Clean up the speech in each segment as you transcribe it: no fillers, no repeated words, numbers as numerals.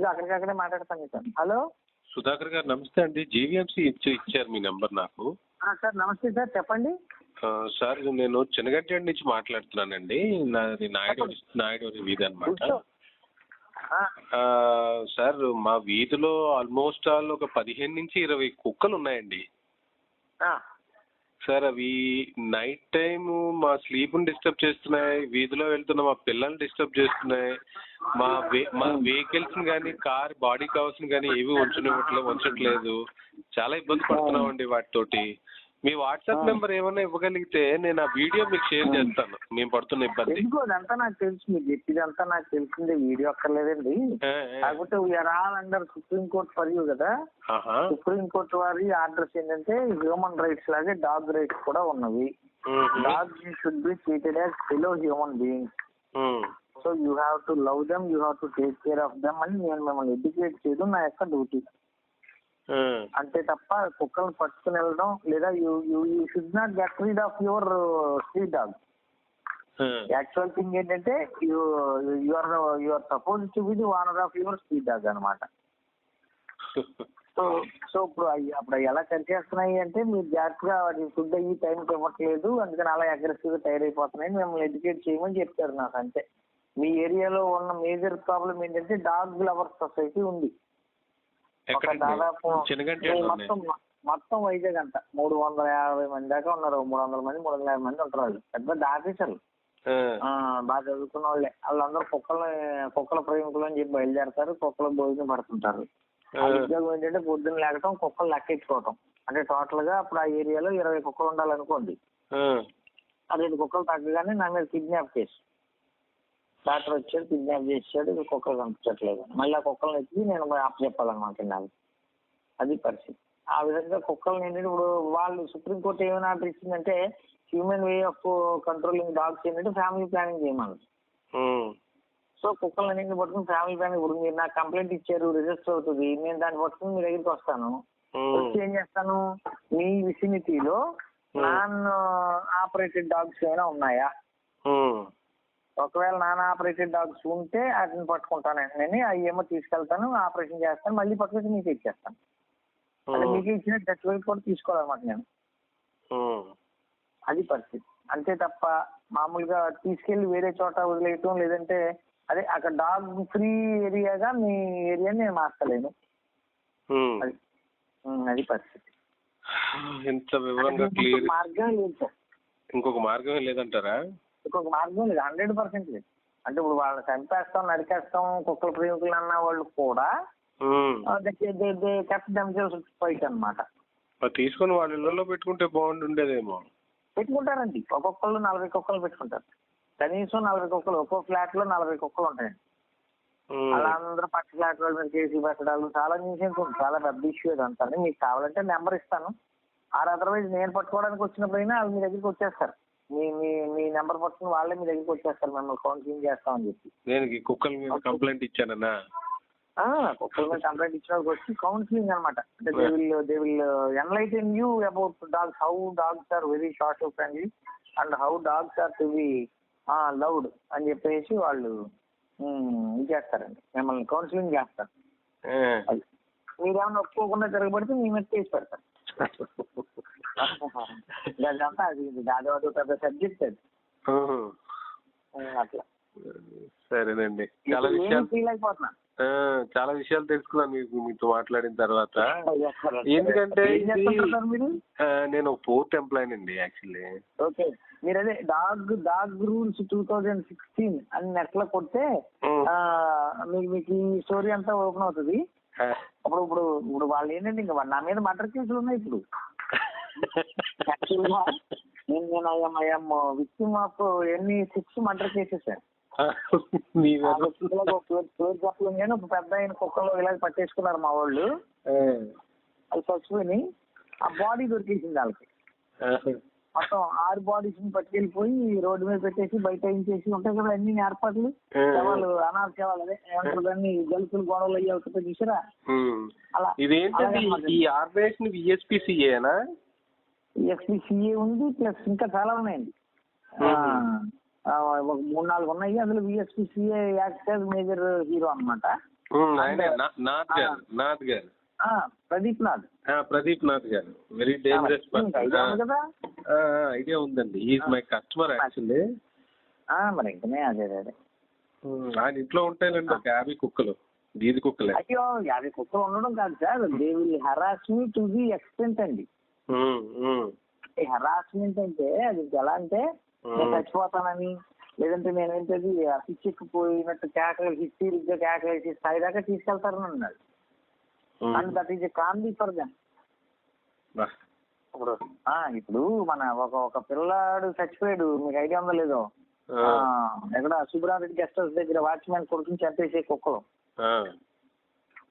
ఇదిగో అక్కడికక్కడే మాట్లాడతాను మీతో. హలో సుధాకర్ గారు నమస్తే అండి. జీవీఎంసీ ఇచ్చారు మీ నెంబర్ నాకు. సార్ నమస్తే సార్, చెప్పండి. సార్ నేను చిన్నగడ్డ నుంచి మాట్లాడుతున్నానండి. నాది నాయుడు వీధి అనమాట. సార్ మా వీధిలో ఆల్మోస్ట్ ఒక 15 నుంచి 20 కుక్కలు ఉన్నాయండి. సార్ అవి నైట్ టైం మా స్లీప్ని డిస్టర్బ్ చేస్తున్నాయి, వీధిలో వెళ్తున్న మా పిల్లల్ని డిస్టర్బ్ చేస్తున్నాయి, మా వెహికల్స్ని కానీ కార్ బాడీ కవర్స్ని కానీ ఏవి ఉంచట్లేదు. చాలా ఇబ్బంది పడుతున్నామండి వాటితోటి. మీ వాట్సాప్ నెంబర్ ఏమైనా ఇవ్వగలిగితే నేను ఆ వీడియో మీకు షేర్ చేస్తాను మేము పడుతున్న ఇబ్బంది. అదంతా నాకు తెలుసు, మీరు చెప్పేదంతా నాకు తెలిసిందే, వీడియో అక్కర్లేదండి. కాకపోతే we are all under supreme court for you కదా. సుప్రీంకోర్టు వారి ఆర్డర్స్ ఏంటంటే హ్యూమన్ రైట్స్ లాగే డాగ్ రైట్స్ కూడా ఉన్నవి. Dogs should be treated as fellow human beings. So you have to love them, you have to take care of them అని నేను మిమ్మల్ని educate చేయడం నా యొక్క డ్యూటీ. అంతే తప్ప కుక్కలను పట్టుకుని వెళ్ళడం లేదా you should not get rid of your street dog. Actual thing ఏంటంటే you are suppose to be the owner of your street dog అనమాట. సో ఇప్పుడు అప్పుడు ఎలా కరిచేస్తున్నాయి అంటే మీరు జాగ్రత్తగా వాటి ఫుడ్ అయ్యి టైంకి ఇవ్వట్లేదు, అందుకని అలా అగ్రెసివ్గా తయారైపోతున్నాయి, మిమ్మల్ని ఎడ్యుకేట్ చేయమని చెప్తారు నాకు అంతే. మీ ఏరియాలో ఉన్న మేజర్ ప్రాబ్లం ఏంటంటే డాగ్ లవర్స్ సొసైటీ ఉంది. దాదాపు మొత్తం వైజాగ్ అంట 350 మంది దాకా ఉన్నారు. 300 మంది 350 మంది ఉంటారు. వాళ్ళు పెద్ద ఆఫీసర్లు, బాగా చదువుకున్న వాళ్ళే. వాళ్ళందరూ కుక్కల ప్రేమికులు అని చెప్పి బయలుదేరతారు, కుక్కల భోజనం పడుతుంటారు. ఉద్యోగం ఏంటంటే పొద్దున్న లేకటం, కుక్కలు లెక్కించుకోవటం. అంటే టోటల్ గా అప్పుడు ఆ ఏరియాలో 20 కుక్కలు ఉండాలనుకోండి. ఆ 2 కుక్కలు తగ్గగానే నా మీద కిడ్నాప్ కేసు. డాక్టర్ వచ్చాడు, కిడ్నాప్ చేసాడు, కుక్కలు కనిపించట్లేదు. మళ్ళీ ఆ కుక్కలను ఎత్తి నేను అప్పు చెప్పాలన్నమాట నాకు. అది పరిస్థితి. ఆ విధంగా కుక్కలను ఏంటంటే ఇప్పుడు వాళ్ళు సుప్రీంకోర్టు ఏమైనా ఆర్డర్ ఇచ్చిందంటే human way of controlling dogs ఏంటంటే ఫ్యామిలీ ప్లానింగ్ చేయమని. సో కుక్కలను అన్నింటిని పట్టుకుని ఫ్యామిలీ ప్లానింగ్, ఇప్పుడు మీరు నాకు కంప్లైంట్ ఇచ్చారు, రిజిస్టర్ అవుతుంది, నేను దాన్ని పట్టుకుని మీ దగ్గరికి వస్తాను. వచ్చి ఏం చేస్తాను, మీ విసినిటీలో నాన్ ఆపరేటెడ్ డాగ్స్ ఏమైనా ఉన్నాయా, ఒకవేళ నాన్ ఆపరేటెడ్ డాగ్స్ ఉంటే వాటిని పట్టుకుంటాను. నేను అవి ఏమో తీసుకెళ్తాను, ఆపరేషన్ చేస్తాను, మళ్ళీ పట్టుకొచ్చి మీకు ఇచ్చేస్తాను. అంటే మీకు ఇచ్చిన డెత్ వైపు కూడా తీసుకోవాలన్నమాట నేను. అది పరిస్థితి. అంతే తప్ప మామూలుగా తీసుకెళ్లి వేరే చోట వదిలేయటం, లేదంటే అదే అక్కడ డాగ్ ఫ్రీ ఏరియాగా మీ ఏరియాని నేను మార్చలేను. అది పరిస్థితి. మార్గం లేదు సార్, ఇంకొక మార్గం లేదంటారా? ఇంకొక మార్గం లేదు, 100% లేదు. అంటే ఇప్పుడు వాళ్ళని చంపేస్తాం, నరికేస్తాం, కుక్కల ప్రేమికులు అన్న వాళ్ళు కూడా ఫైట్ అనమాట. తీసుకొని వాళ్ళ ఇళ్లలో పెట్టుకుంటే బాగుండేదేమో. పెట్టుకుంటారండి, ఒక్కొక్కళ్ళు 40 కుక్కలు పెట్టుకుంటారు. కనీసం 40 కుక్కలు, ఒక్కో ఫ్లాట్ లో 40 కుక్కలు ఉంటాయండి. వాళ్ళందరూ పక్క ఫ్లాట్ వాళ్ళ మీద కేసులు పెట్టడాలు చాలా న్యూసెన్స్ ఉంది, చాలా పెద్ద ఇష్యూ ఇదంతా. మీకు కావాలంటే నెంబర్ ఇస్తాను, ఆర్ అదర్వైజ్ నేను పట్టుకోవడానికి వచ్చినప్పుడైనా వాళ్ళు మీ దగ్గరికి వచ్చేస్తారు. మీ నెంబర్ పట్టుకుని వాళ్ళే మీ దగ్గరికి వచ్చేస్తారు, మిమ్మల్ని కౌన్సిలింగ్ చేస్తామని చెప్పి. నేను కుక్కల మీద కంప్లైంట్ ఇచ్చానన్నా, కుక్కల మీద కంప్లైంట్ ఇచ్చిన వాళ్ళకి వచ్చి కౌన్సిలింగ్ అనమాట. అంటే they will enlighten you about dogs, how dogs are very sort of friendly and how dogs are to be loved అని చెప్పేసి వాళ్ళు ఇది చేస్తారండి, మిమ్మల్ని కౌన్సిలింగ్ చేస్తారు. మీరేమన్నా ఒప్పుకోకుండా తిరగబడితే మీ మీద కేసు పెడతారు. అదంతా అది పెద్ద సబ్జెక్ట్ అది. అట్లా సరేనండి, చాలా విషయాలు తెలుసుకున్నాను మీతో మాట్లాడిన తర్వాత. ఎందుకంటే నేను 4th ఎంప్లాయీ అండి యాక్చువల్లీ. ఓకే, మీరు అదే డాగ్ రూల్స్ 2016 అని నెట్ లో కొడితే మీకు ఈ స్టోరీ అంతా ఓపెన్ అవుతుంది. అప్పుడు ఇప్పుడు ఇప్పుడు వాళ్ళు ఏంటంటే ఇంకా నా మీద మర్డర్ కేసులు ఉన్నాయి ఇప్పుడు. యాక్చువల్గా నేను విక్టిమ్ ఆఫ్ ఎన్ని 6 మర్డర్ కేసెస్. పేరు చెప్పలేను, ఒక పెద్ద ఆయన కుక్కలో ఇలా పట్టేసుకున్నారు మా వాళ్ళు. అది చచ్చిపోయి ఆ బాడీ దొరికేసింది వాళ్ళకి. మొత్తం 6 బాడీస్ ని పట్టుకెళ్ళిపోయి రోడ్డు మీద పెట్టేసి బయట ఇంచేసి ఉంటాయి కదా అన్ని ఏర్పాట్లు, శవాలు, అనాథ శవాలు, అదే ఏమంటారు దాన్ని, గలుపులు గొడవలు అయ్యి అవుతుంటాయి చూసారా అలా. ఈ ఆర్గనైజేషన్ విఎస్పీసీఏనా? విఎస్పీసీఏ ఉంది, ప్లస్ ఇంకా చాలా ఉన్నాయండి, ఒక 3-4 ఉన్నాయి. అందులో విఎస్పీసీఏ యాక్ట్ యాజ్ మేజర్ హీరో అనమాట. ఆయనే నాథ్ గారు. ప్రదీప్ నాథ్. ప్రదీప్ నాథ్ గారు వెరీ డేంజరస్ పర్సన్ కదా. ఐడియా ఉందండి. Is my customer actually. మరి ఇంకనే అదే. ఆయన ఇంట్లో ఉంటాయండి ఒక 50 కుక్కలు, వీధి కుక్కలే. అయ్యో 50 కుక్కలు ఉండడం కాదు sir, they will harass me to the extent అండి. హరాస్మెంట్ అంటే అది ఎలా అంటే నేను చచ్చిపోతానని, లేదంటే నేను ఏంటది పిచ్చెక్కిపోయినట్టు హిస్టీరిక్గా కేకలేసి స్థాయి దాకా తీసుకెళ్తారని అన్నాడు. And that is a comedy for them. ఇప్పుడు మన ఒక పిల్లాడు చచ్చిపోయాడు, మీకు ఐడియా ఉందో లేదో, ఎక్కడ సుబ్రారెడ్డి గెస్ట్ హౌస్ దగ్గర వాచ్మెన్ కొడుకుని చంపేసే కుక్కలు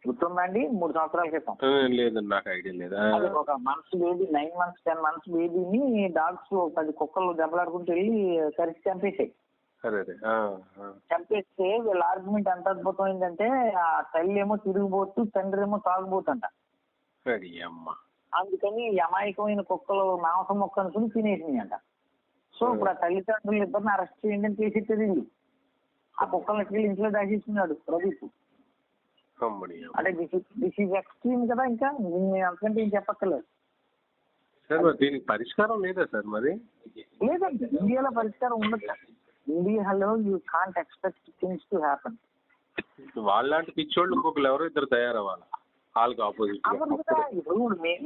గుర్తుందండి? 3 సంవత్సరాల క్రితం. లేదండి, నాకు ఐడియా లేదు. ఒక మంత్స్ బేబీ, 9 months 10 months బేబీని డాగ్స్ 10 కుక్కలు దెబ్బలాడుకుంటూ వెళ్ళి కరిచి చంపేసాయి. చంపేస్తే వీళ్ళ ఆర్గ్యుమెంట్ ఎంత అద్భుతమైందంటే ఆ తల్లి ఏమో తిరిగిపోతూ తండ్రి ఏమో తాగుబోతుంట. అందుకని అమాయకమైన కుక్కలు మాంసం మొక్క అనుకుని తినేసినాయి అంట. సో ఇప్పుడు ఆ తల్లిదండ్రులు ఇద్దరిని అరెస్ట్ చేయండి అని కేసు ఎత్తేది. ఆ కుక్కలను ఎత్తుకెళ్ళి ఇంట్లో దాచేస్తున్నాడు ప్రదీప్. అంటే దిస్ ఈజ్ ఎక్స్ట్రీమ్ కదా. ఇంకా అంతకంటే ఏం చెప్పక్కర్లేదు. దీనికి పరిష్కారం లేదా సార్? మరి లేదండి, ఇండియాలో పరిష్కారం ఉండదు. ఇండియాలో you can't expect things to happen. వాళ్ళలాంటి పిచ్చోళ్ళు ఇంకొకరు ఎవరో ఇద్దరు తయారవ్వాలి వాళ్ళకి ఆపోజిట్. ఇప్పుడు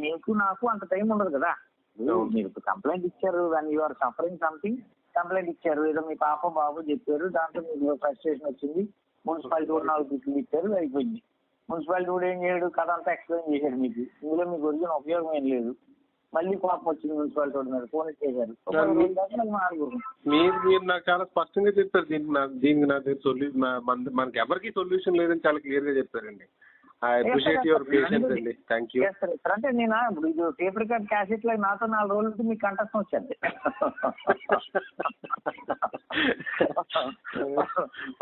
మీకు నాకు అంత టైం ఉండదు కదా. మీరు కంప్లైంట్ ఇచ్చారు, when you are suffering something complaint ఇచ్చారు, ఏదో మీ పాప బాబు చెప్పారు, దాంట్లో మీకు ఫ్రస్ట్రేషన్ వచ్చింది, మున్సిపాలిటీ కూడా 4 బిట్లు ఇచ్చారు, అయిపోయింది. మున్సిపాలిటీ కూడా ఏం చేయడు, కథ అంతా ఎక్స్ప్లెయిన్ చేశాడు మీకు. ఇందులో మీకు ఒరిజిన ఉపయోగం ఏం లేదు. మళ్ళీ కోపం వచ్చింది మున్సిపాలిటీ మీద, ఫోన్ ఇచ్చేసారు. మీరు నాకు చాలా స్పష్టంగా చెప్పారు. దీనికి నాకు మనకి ఎవరికి సొల్యూషన్ లేదని చాలా క్లియర్ గా చెప్పారండి. ఐ అప్రిషియేట్ యువర్ పేషెన్స్ అండి. Thank you. అంటే నేను ఇప్పుడు ఇది టేప్ రికార్డ్ క్యాసెట్ లో నాతో 4 రోజులకి మీకు కంఠస్థం వచ్చింది.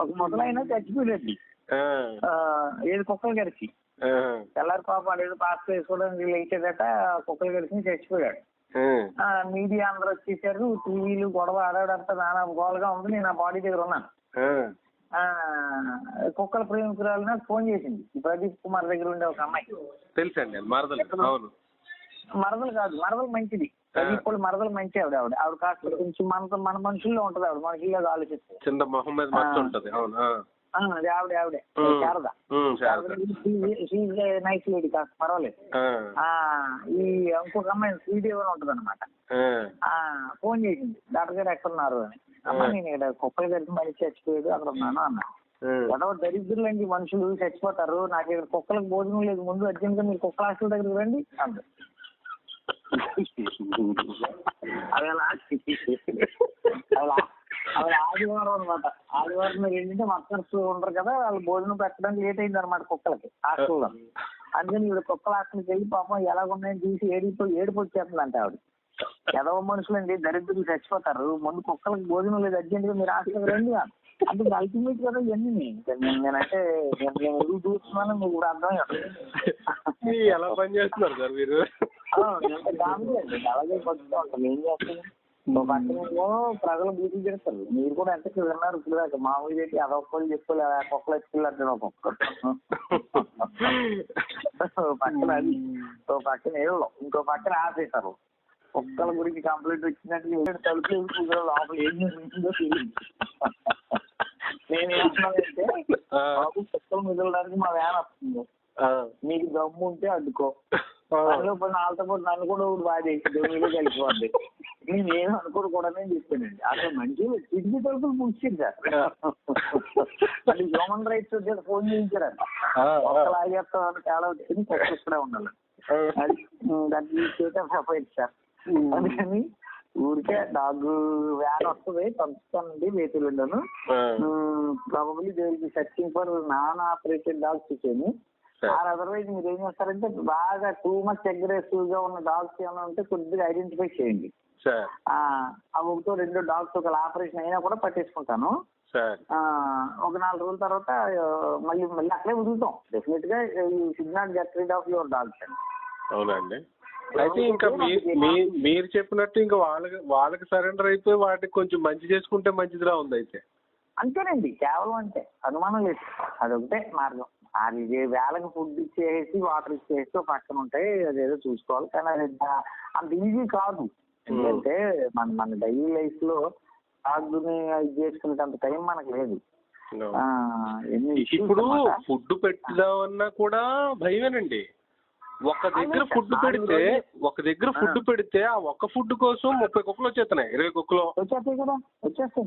ఒక మొదలైనా చచ్చిపోయాడండి, ఏది కుక్కలు గడిచి. తెల్లారి పాప ఏదో పాస్ వేసుకోవడానికి లేచేదట, కుక్కలు గడిచి చచ్చిపోయాడు. మీడియా అందరూ వచ్చేసారు, టీవీలు గొడవ ఆడాడంతా నానా గోలుగా ఉంది. నేను ఆ బాడీ దగ్గర ఉన్నాను. కుక్కల ప్రేమికురాలు నాకు ఫోన్ చేసింది. ప్రదీప్ కుమార్ దగ్గర ఉండే ఒక అమ్మాయి. తెలుసండి, మరదలు కాదు, మరదలు మంచిది. ప్రదీప్ కూడా మరదలు మంచి ఆవిడ కాస్త కొంచెం మన మనుషుల్లో ఉంటది. ఆవిడ మనుషుల్లో ఆలోచిస్తుంది. చిన్న మొహం మీద మచ్చ ఉంటది. అది ఆవిడే శారద. నైస్ లేడీ, కాస్త పర్వాలేదు. ఈ ఇంకొక అమ్మాయి శ్రీదేవి అని ఉంటది అనమాట. ఫోన్ చేసింది, డాక్టర్ గారు ఎక్కడున్నారు అని. అమ్మా నేను ఇక్కడ కుక్కలు గడిచి మనిషి చచ్చిపోయాడు, అక్కడ ఉన్నాను అన్నా. ఏదో దరిద్రులండి మనుషులు, చచ్చిపోతారు. నాకు ఇక్కడ కుక్కలకు భోజనం లేదు, ముందు అర్జెంట్ గా మీరు కుక్కల హాస్టల్ దగ్గరికి రండి అంది. అవి ఆదివారం అనమాట. ఆదివారం ఏంటంటే వర్కర్స్ ఉంటారు కదా, వాళ్ళు భోజనం పెట్టడానికి లేట్ అయింది అనమాట కుక్కలకి హాస్టల్లో. అందుకని ఇప్పుడు కుక్కల హాస్టల్కి వెళ్ళి పాపం ఎలాగున్నాయని చూసి ఏడుపు వచ్చేస్తుందంట ఆవిడ. ఎదవ మనుషులండి, దరిద్రులు చచ్చిపోతారు, ముందు కుక్కలకి భోజనం లేదు, అర్జెంట్ గా మీరు హాస్టల్కి రండి. అంటే అల్టిమేట్ కదా ఇవన్నీ. నేనంటే నేను ఎదురు చూస్తున్నాను, మీకు కూడా అర్థం ఎలా పని చేస్తున్నారు సార్ మీరు? అలాగే పడుతూ ఉంటాం. ఏం చేస్తాను, పట్టణంలో ప్రజలు బీటీ చేస్తారు. మీరు కూడా ఎంత విన్నారు ఇప్పుడు దాకా. మామూలు పెట్టి అదొక్కళ్ళు చెప్పుకోలే, కుక్కలు ఎత్తుకెళ్ళారు ఒక్కొక్కరు. పక్కన అది పక్కన ఏళ్ళు, ఇంకో పక్కన ఆపేశారు. కుక్కల గురించి కంప్లైంట్ వచ్చినట్టు తలుపు లోపల ఏం చేస్తుందో తెలియదు. నేనేమంటున్నానంటే, బాబు కుక్కలు మిగలడానికి మా వ్యాన్ వస్తుంది, మీకు దమ్ము ఉంటే అడ్డుకో. అందులో వాళ్ళతో పాటు నన్ను కూడా బాగా చేసింది, మీరు కలిసిపోద్ది. నేను ఏం అనుకోకూడదని చెప్పానండి. అసలు మంచి కిడ్నీ తలుపులు ముగిసింది సార్. అది హ్యూమన్ రైట్స్ దగ్గర ఫోన్ చేయించారంట. ఒక్కలు ఆగేస్తామని తేడా వచ్చింది, కుక్కలు ఇక్కడే ఉండాలి. అది దానికి స్టేట్ ఆఫ్ అఫైర్స్ సార్. అందుకని ఊరికే డాగ్ వ్యాన్ వస్తుంది, పంపిస్తానండి వేతులుండను. Probably they will be searching for non operated dogs ఇచ్చేది. అదర్వైజ్ మీరు ఏం చేస్తారంటే, బాగా టూ మచ్ అగ్రెసివ్ గా ఉన్న డాగ్స్ ఏమైనా ఉంటే కొద్దిగా ఐడెంటిఫై చేయండి. అవి 1-2 డాగ్స్ ఒకవేళ ఆపరేషన్ అయినా కూడా పట్టేసుకుంటాను. ఒక 4 రోజుల తర్వాత మళ్ళీ అక్కడే వదులుతాం. డెఫినెట్ గా you should not get rid of your dogs అండి. అవునండి. అయితే ఇంకా మీరు చెప్పినట్టు ఇంకా వాళ్ళకి సరెండర్ అయిపోయి వాటికి కొంచెం మంచి చేసుకుంటే మంచిదిలా ఉంది. అయితే అంతేనండి, కేవలం అంటే అనుమానం లేదు, అదొకటే మార్గం. అది వేళకి ఫుడ్ ఇచ్చేసి వాటర్ ఇచ్చేసి పక్కన ఉంటాయి, అదేదో చూసుకోవాలి. కానీ అది అంత ఈజీ కాదు. ఎందుకంటే మన డైలీ లైఫ్ లో డాగ్ని ఇది చేసుకునేంత టైం మనకు లేదు. ఇప్పుడు ఫుడ్ పెట్టుదామన్నా కూడా భయమేనండి. ఒక దగ్గర ఫుడ్ పెడితే ఆ ఒక్క ఫుడ్ కోసం 30 కుక్కలు వచ్చేస్తున్నాయి, 20 కుక్కలు వచ్చేస్తాయి కదా, వచ్చేస్తాయి.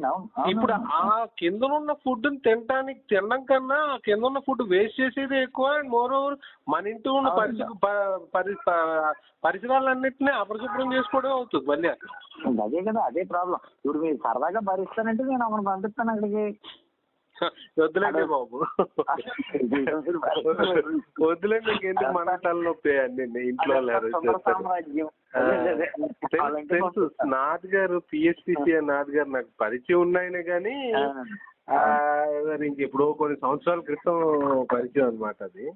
ఇప్పుడు ఆ కింద ఉన్న ఫుడ్ తినడం కన్నా ఆ కింద ఉన్న ఫుడ్ వేస్ట్ చేసేది ఎక్కువ. అండ్ మోర్ ఓవర్ మన ఇంట్లో ఉన్న పరిసరాలన్నింటినీ అపరిశుభ్రం చేసుకోవడం అవుతుంది మళ్ళీ. అదే కదా, అదే ప్రాబ్లం. ఇప్పుడు మీరు సరదాగా భరిస్తానంటే నేను అక్కడ పంపిస్తాను అక్కడికి. వద్దులేండి బాబు, వద్దులేండి, ఎందుకు మన తలనొప్పి అండి. ఇంట్లో తెలుసు నాథ్ గారు, పిఎస్పిసి నాథ్ గారు నాకు పరిచయం ఉన్నాయనే కానీ ఇంకెప్పుడో కొన్ని సంవత్సరాల క్రితం పరిచయం అనమాట అది.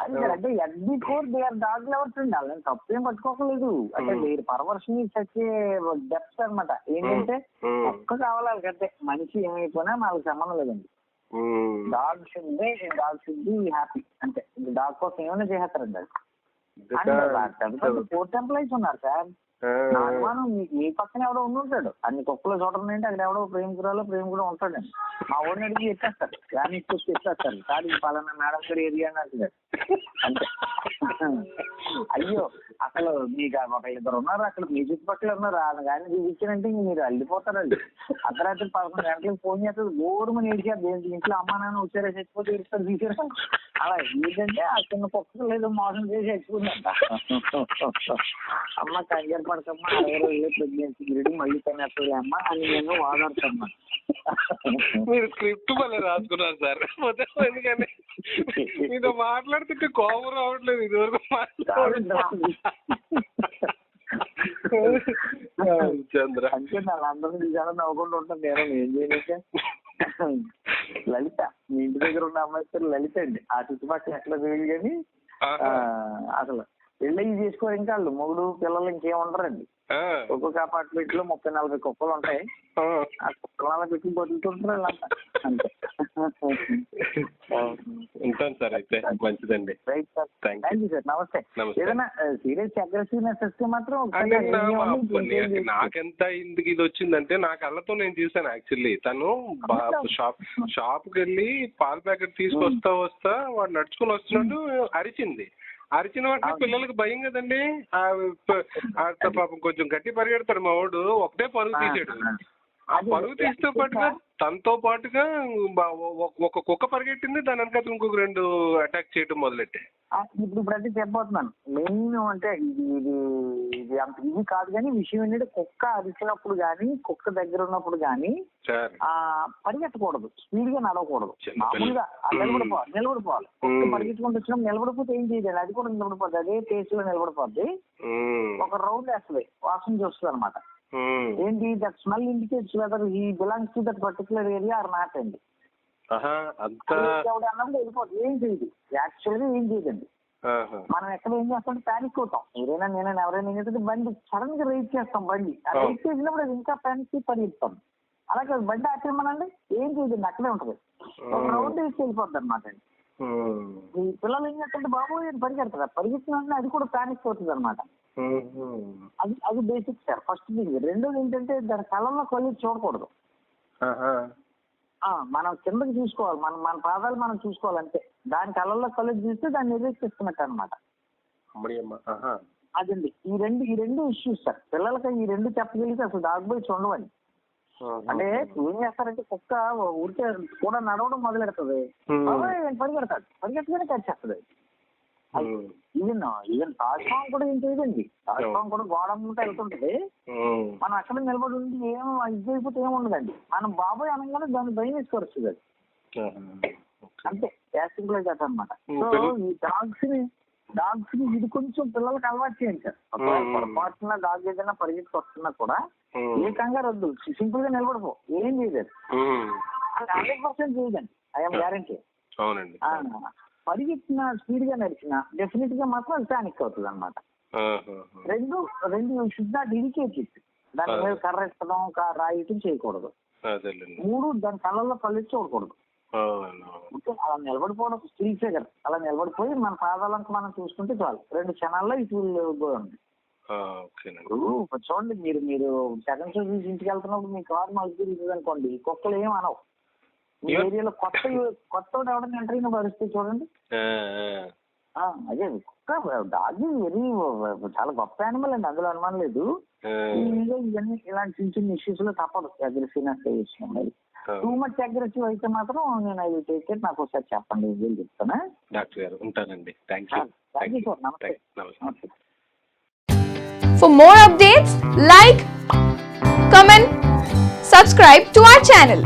అంటే every for they are dog lovers అండి, వాళ్ళని తప్పేం పట్టుకోకలేదు. అంటే మీరు పరవర్షన్ వచ్చే డెప్త్ అనమాట. ఏంటంటే ఒక్క కావాలి అంటే మనిషి ఏమైపోయినా వాళ్ళకి సంబంధం లేదండి. Dog should be happy. అంటే డాగ్ కోసం ఏమైనా చేస్తారండి. అది 4 ఎంప్లాయీస్ ఉన్నారు సార్. నా అనుమానం మీ పక్కన ఎవడో ఉంటాడు. అన్ని కుక్కలు చూడండి, అక్కడ ఎవడో ప్రేమికుడు ఉంటాడండి. మా ఊరిని అడిగి ఎత్తేస్తారు, కానీ ఎత్తేస్తారు. కానీ పలానా మేడం గారు ఏరియా అని అంటారు. అంటే అయ్యో అసలు మీకు ఒక 2 ఉన్నారు అక్కడ, మీ చుట్టుపక్కల ఉన్నారు, కానీ చూపించారంటే మీరు అల్లిపోతారండి. అర్ధరాత్రి 11 గంటలకు ఫోన్ చేస్తారు, గోరుమని ఏడిచారు. ఇంట్లో అమ్మా నాన్న వచ్చారా చచ్చిపోతే ఇస్తారు తీసారు. అలా ఏంటంటే ఆ చిన్న కుక్కలు ఏదో మోసం చేసి చచ్చిపోయిందంట. అమ్మ కంగారు పడకమ్మా, 60 రోజులే ప్రెగ్నెన్సీ మళ్ళీ తినేస్తుంది అమ్మ అని నేను వాదాడుతున్నా. మీరు స్క్రిప్ట్ మళ్ళీ రాసుకున్నారు సార్. ఎందుకంటే మీతో మాట్లాడుతుంటే కోపం రావట్లేదు. ఇదివరకు చంద్ర అంటే వాళ్ళందరూ నిజాలు నవ్వుకుంటూ ఉంటాను. నేను ఏం చేయలేక లలిత, మీ ఇంటి దగ్గర ఉన్న అమ్మాయి పేరు లలిత అండి. ఆ చుట్టుపక్కల ఎక్కడ తెలియదు కానీ అసలు పెళ్ళి చేసుకోరు. ఇంకా వాళ్ళు మొగుడు పిల్లలు ఇంకేం ఉండరండి. ఒక్కొక్క అపార్ట్మెంట్ లో 30-40 కుక్కలు ఉంటాయి. ఆ కుక్కల పెట్టి బతుకుతుంటారు వాళ్ళంతా. అంతే. ఉంటాను సార్, అయితే మంచిదండి. Right sir, thank you sir. నమస్తే. ఏదైనా సీరియస్ అగ్రెసివ్నెస్ వస్తే మాత్రం నాకెంత ఇందుకు ఇది వచ్చిందంటే నా కళ్ళతో నేను చూసాను. యాక్చువల్లీ తను షాప్కి వెళ్ళి పాల ప్యాకెట్ తీసుకొస్తా వాడు నడుచుకుని వస్తున్నట్టు అరిచిన వాటిని పిల్లలకి భయం కదండి. పాపం కొంచెం గట్టి పరిగెడతాడు మా వాడు, ఒకటే పరుగు తీసాడు. ఆ పరుగు తీస్తూ పాటుగా తనతో పాటుగా ఒక కుక్క పరిగెట్టింది, దాని వెనకాల ఇంకొక 2 అటాక్ చేయడం మొదలెట్టాయి. ఇప్పుడు అంటే చెప్పబోతున్నాను మెయిన్ అంటే ఇది అంత ఇది కాదు. కానీ విషయం ఏంటంటే కుక్క అరిచినప్పుడు కానీ కుక్క దగ్గర ఉన్నప్పుడు కానీ పరిగెత్తకూడదు, స్పీడ్ గా నడవకూడదు. మామూలుగా నిలబడిపోవాలి. కుక్క పరిగెత్తుకుంటూ వచ్చినప్పుడు నిలబడిపోతే ఏం చేయలేదు, అది కూడా నిలబడిపోద్ది. అదే ప్లేస్ లో నిలబడిపోద్ది, ఒక రౌండ్ వేస్తుంది, వాసన చూస్తుంది అనమాట. ఏంటి that smell indicates whether he belongs to that particular area or not అండి. అన్నప్పుడు వెళ్ళిపోతుంది, ఏం చేయదు. యాక్చువల్ గా ఏం చేయదండి. మనం ఎక్కడ ఏం చేస్తాం, ప్యానిక్ అవుతాం. నేనైనా ఎవరైనా ఏం చేస్తుంటే బండి సడన్ గా రైట్ చేస్తాం. బండి ఆ రైట్ చేసినప్పుడు అది ఇంకా ప్యానిక్ పరిగెత్తాం. అలాగే బండి ఆచరమనండి ఏం చేయదండి, అక్కడే ఉంటది. ఒక రౌండ్ వేసి వెళ్ళిపోద్ది అనమాట అండి. ఈ పిల్లలు ఏం చేస్తుంటే బాబు పరిగెడతారు, పరిగెత్తిన అది కూడా ప్యానిక్ అవుతుంది అనమాట. అది బేసిక్ సార్, ఫస్ట్ థింగ్. రెండోది ఏంటంటే దాని కళ్ళల్లో కళ్ళు చూడకూడదు. మనం కిందకి చూసుకోవాలి, మన పాదాలు మనం చూసుకోవాలంటే. దాని కళ్ళల్లో కళ్ళు చూస్తే దాన్ని నిర్దేశిస్తున్నట్టు అనమాట. అదండి ఈ రెండు ఇష్యూస్ సార్. పిల్లలకి ఈ 2 చెప్పగలిగితే అసలు డాగ్ బైట్స్ ఉండవని. అంటే ఏం చేస్తారంటే కుక్క ఊరికే కూడా నడవడం మొదలెడుతుంది, పరిగెత్తగానే కచ్చేస్తుంది. ఈవెన్ తాజ్పాం కూడా ఏం చేయదండి. తాజ్పాం కూడా గోడ ముందు వెళ్తుంటది, మనం అక్కడ నిలబడి ఉండి ఏం ఇది అయిపోతే ఏమి ఉండదండి. మనం బాబాయ్ అనగానే దాన్ని భయం వేసుకోవచ్చు అది. అంతే, సింపుల్ గా అనమాట. సో ఈ డాగ్స్ ని ఇది కొంచెం పిల్లలకి అలవాటు చేయండి సార్. పొరపాటున డాగ్ ఏదైనా పరిగెత్తుకు వస్తున్నా కూడా ఏ కంగారు వద్దు, సింపుల్ గా నిలబడిపో, ఏం చేయలేదు. 100% చేయదండి, ఐఎమ్ గ్యారంటీ. పరిగెత్తిన స్పీడ్ గా నడిచిన డెఫినెట్ గా మాత్రం అది ప్యానిక్ అవుతుంది అనమాట. రెండు షుడ్ నాట్ ఇరిటేట్ ఇట్. దాని మీద కర్ర ఎత్తడం రాయటం చేయకూడదు. 3 దాని కళ్ళల్లో కళ్ళు చూడకూడదు. అవును. ఓకే, అలా నిలబడిపోవడం స్టిల్ ఫిగర్, అలా నిలబడిపోయి మన పాదాలకు మనం చూసుకుంటే చాలు, 2 క్షణాల్లో ఇటు ఉంది. ఓకేనండి. ఇప్పుడు చూడండి, మీరు సెకండ్ షో చూసి ఇంటికి వెళ్తున్నప్పుడు మీ కారు మాకు తిరుగుతుంది అనుకోండి, కుక్కలు ఏం అనవు. మీ ఏరియాలో కొత్త ఎవరైనా ఎంటర్ అయిన పరిస్థితి చూడండి. అదే కుక్క డాగ్ వెరీ చాలా గొప్ప యానిమల్ అండి, అందులో అనుమానం లేదు. ఇవన్నీ ఇలాంటి చిన్న చిన్న ఇష్యూస్ లో తప్పదు అగ్రెసివ్నెస్ విషయం. టూ మచ్ అగ్రెసివ్ అయితే మాత్రం నేను అది టేక్ కేర్, నాకు ఒకసారి చెప్పండి, వీళ్ళు చెప్తానా. డాక్టర్ గారు ఉంటానండి. థ్యాంక్ యూ సార్, నమస్తే. For more updates, like, comment, subscribe to our channel.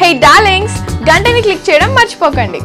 Hey darlings, గంటని click చేయడం మర్చిపోకండి.